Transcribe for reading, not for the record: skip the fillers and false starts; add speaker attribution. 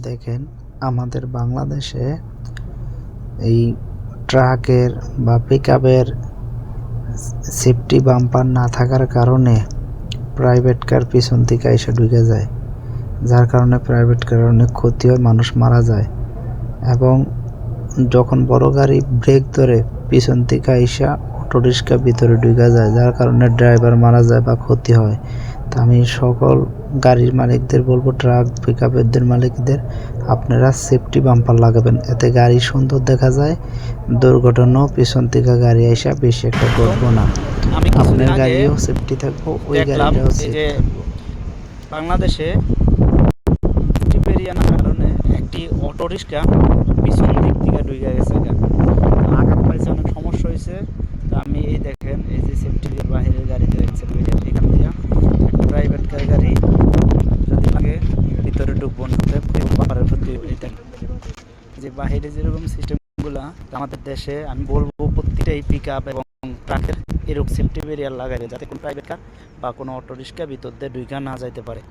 Speaker 1: দেখেন, আমাদের বাংলাদেশে এই ট্রাকের বা পিকআপের সেফটি বাম্পার না থাকার কারণে প্রাইভেট কার পিছন থেকে এসে ঢুকে যায়, যার কারণে প্রাইভেট কারের অনেক ক্ষতি হয়, মানুষ মারা যায়। এবং যখন বড় গাড়ি ব্রেক ধরে পিছন থেকে আইসা অটোরিক্সা ভিতরে ঢুকে যায়, যার কারণে ড্রাইভার মারা যায় বা ক্ষতি হয়। তা আমি সকল গাড়ির মালিকদের বলবো, ট্রাক পিকআপের মালিকদের, আপনারা সেফটি বাম্পার লাগাবেন, এতে গাড়ি সুন্দর দেখা যায়, দুর্ঘটনাও পিছন থেকে গাড়ি আইসা বেশি একটা ঘটবো না, আপনার গাড়িও সেফটি থাকবো, ওই গাড়িটাও সেফ থাকবো।
Speaker 2: বাংলাদেশে টিপেরিয়ানার কারণে একটি অটোরিক্সা পিছন দিক থেকে ঢুকে গেছে, আঘাত পাইছে, অনেক সমস্যা হয়েছে। তো আমি এই দেখেন, এই যে সেফটির বাহিরের গাড়িতে এখান দিয়ে প্রাইভেট কার গাড়ি যদি লাগে ভিতরে ঢুকবো না, পাহাড়ের প্রতি যে বাহিরে যেরকম সিস্টেমগুলা আমাদের দেশে, আমি বলবো প্রতিটাই পিক আপ এবং ট্রাকের এরকম সেফটি ব্যারিয়ার লাগাইবে, যাতে কোনো প্রাইভেট কার বা কোনো অটোরিক্সা ভিতর দিয়ে ঢুকে না যাইতে পারে।